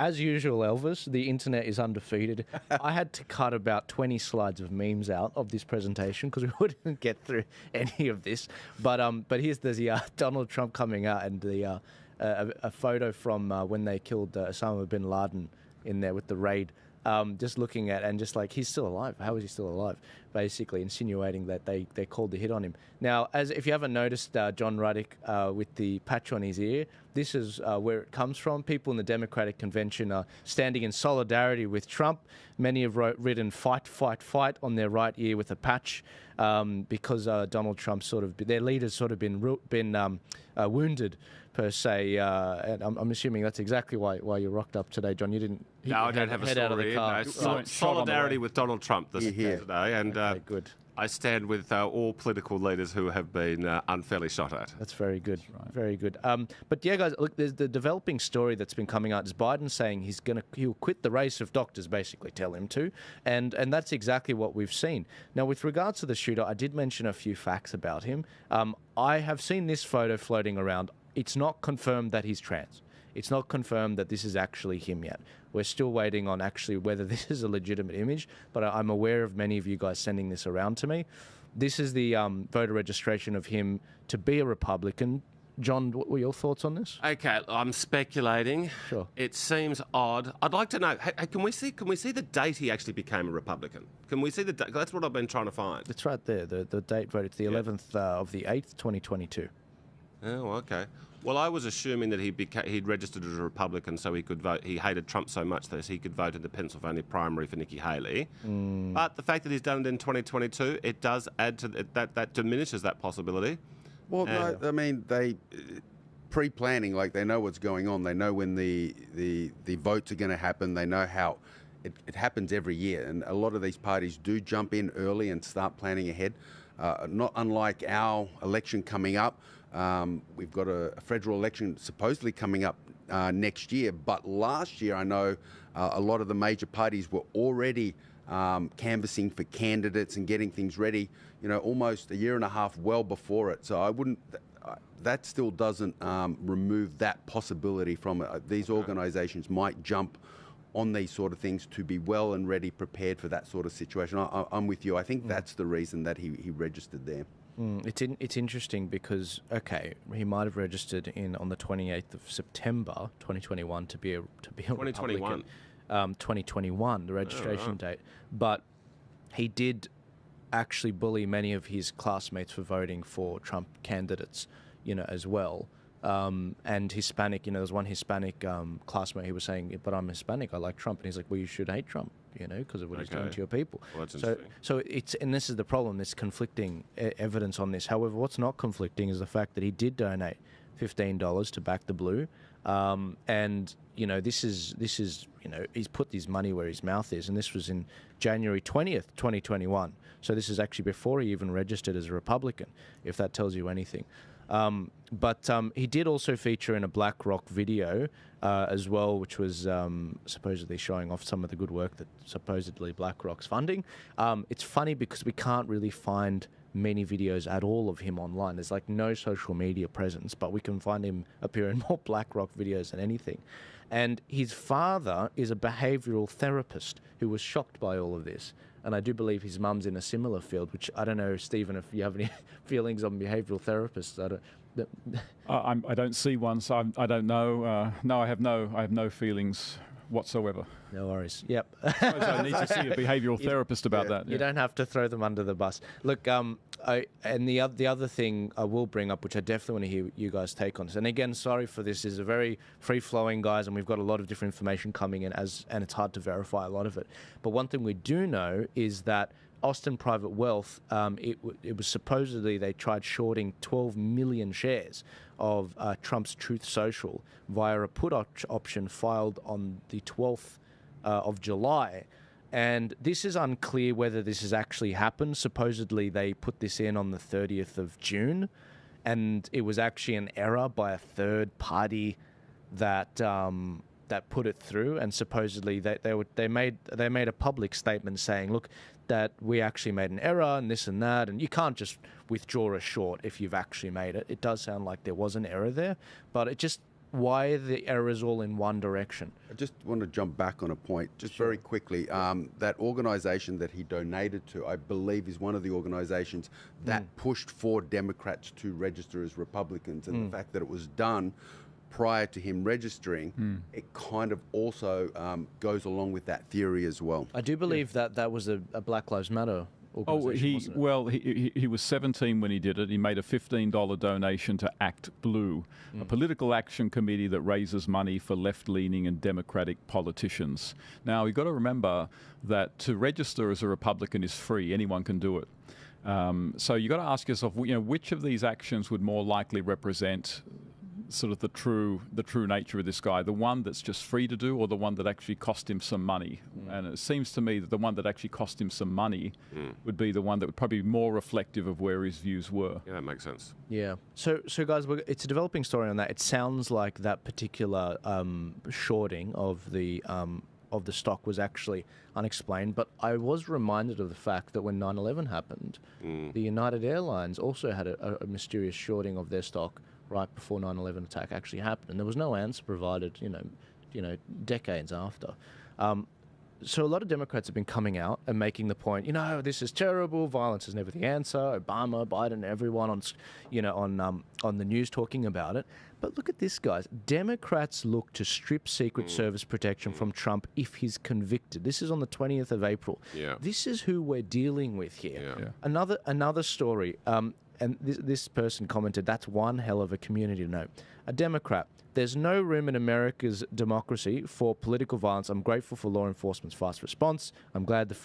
as usual, Elvis, the internet is undefeated. I had to cut about 20 slides of memes out of this presentation because we wouldn't get through any of this. But here's the Donald Trump coming out and a photo from when they killed Osama bin Laden in there with the raid. Just looking at and just like, he's still alive. How is he still alive? Basically insinuating that they called the hit on him. Now, if you haven't noticed, John Ruddick with the patch on his ear, this is where it comes from. People in the Democratic Convention are standing in solidarity with Trump. Many have written "fight, fight, fight" on their right ear with a patch because Donald Trump their leader's sort of been wounded per se, and I'm assuming that's exactly why you rocked up today, John. You didn't. No, I don't have a story. Out of the car. No, solidarity with Donald Trump today, and okay, good. I stand with all political leaders who have been unfairly shot at. That's very good. That's right. Very good. But yeah, guys, look, there's the developing story that's been coming out is Biden saying he'll quit the race if doctors basically tell him to, and that's exactly what we've seen. Now, with regards to the shooter, I did mention a few facts about him. I have seen this photo floating around. It's not confirmed that he's trans. It's not confirmed that this is actually him yet. We're still waiting on actually whether this is a legitimate image, but I'm aware of many of you guys sending this around to me. This is the voter registration of him to be a Republican. John, what were your thoughts on this? Okay, I'm speculating. Sure. It seems odd. I'd like to know. Hey, can we see the date he actually became a Republican? Can we see the date? That's what I've been trying to find. It's right there. The date vote. It's the 11th of the 8th, 2022. Oh, okay. Well, I was assuming that he'd registered as a Republican so he could vote. He hated Trump so much that he could vote in the Pennsylvania primary for Nikki Haley. But the fact that he's done it in 2022, it does add to that diminishes that possibility. Well, no, I mean, they pre-planning, like they know what's going on. They know when the votes are going to happen. They know how it happens every year. And a lot of these parties do jump in early and start planning ahead. Not unlike our election coming up. We've got a federal election supposedly coming up next year. But last year, I know a lot of the major parties were already canvassing for candidates and getting things ready, almost a year and a half well before it. So I wouldn't, that still doesn't remove that possibility from it. These organisations might jump on these sort of things to be well and ready, prepared for that sort of situation. I'm with you. I think that's the reason that he registered there. It's interesting because, he might have registered on the 28th of September 2021 to be a 2021. 2021, the registration date. But he did actually bully many of his classmates for voting for Trump candidates, as well. And Hispanic, there was one Hispanic classmate, he was saying, but I'm Hispanic, I like Trump. And he's like, well, you should hate Trump, because of what he's doing to your people. Well, that's interesting. So and this is the problem, there's conflicting evidence on this. However, what's not conflicting is the fact that he did donate $15 to back the blue. And, this is he's put his money where his mouth is. And this was in January 20th, 2021. So this is actually before he even registered as a Republican, if that tells you anything. But he did also feature in a BlackRock video as well, which was supposedly showing off some of the good work that supposedly BlackRock's funding. It's funny because we can't really find many videos at all of him online. There's like no social media presence, but we can find him appear in more BlackRock videos than anything. And his father is a behavioural therapist who was shocked by all of this. And I do believe his mum's in a similar field, which I don't know, Stephen, if you have any feelings on behavioural therapists. I don't see one, so I don't know. No, I have no feelings whatsoever. No worries. Yep. I suppose I need to see a behavioural therapist about that. You don't have to throw them under the bus. Look, and the other thing I will bring up, which I definitely want to hear you guys take on this. And again, sorry for this. Is a very free-flowing, guys, and we've got a lot of different information coming in, and it's hard to verify a lot of it. But one thing we do know is that Austin Private Wealth, it was supposedly they tried shorting 12 million shares of Trump's Truth Social via a put option filed on the 12th of July. And this is unclear whether this has actually happened. Supposedly they put this in on the 30th of June, and it was actually an error by a third party that put it through. And supposedly they made a public statement saying, look, that we actually made an error and this and that, and you can't just withdraw a short if you've actually made it. It does sound like there was an error there, but it just why the errors all in one direction? I just want to jump back on a point, just very quickly. That organisation that he donated to, I believe, is one of the organisations that pushed for Democrats to register as Republicans. And the fact that it was done prior to him registering, it kind of also goes along with that theory as well. I do believe that was a Black Lives Matter organization, wasn't it? He was 17 when he did it. He made a $15 donation to Act Blue, a political action committee that raises money for left-leaning and Democratic politicians. Now, you've got to remember that to register as a Republican is free. Anyone can do it. So you've got to ask yourself, which of these actions would more likely represent sort of the true nature of this guy, the one that's just free to do, or the one that actually cost him some money? And it seems to me that the one that actually cost him some money would be the one that would probably be more reflective of where his views were. Yeah, that makes sense. Yeah. So guys, it's a developing story on that. It sounds like that particular shorting of the stock was actually unexplained, but I was reminded of the fact that when 9/11 happened, the United Airlines also had a mysterious shorting of their stock right before 9/11 attack actually happened, and there was no answer provided, decades after. So a lot of Democrats have been coming out and making the point, this is terrible, violence is never the answer. Obama, Biden, everyone on the news talking about it. But look at this, guys. Democrats look to strip Secret Service protection from Trump if he's convicted. This is on the 20th of April. Yeah. This is who we're dealing with here. Yeah. Another story. And this person commented, that's one hell of a community to know. A Democrat, there's no room in America's democracy for political violence. I'm grateful for law enforcement's fast response. I'm glad the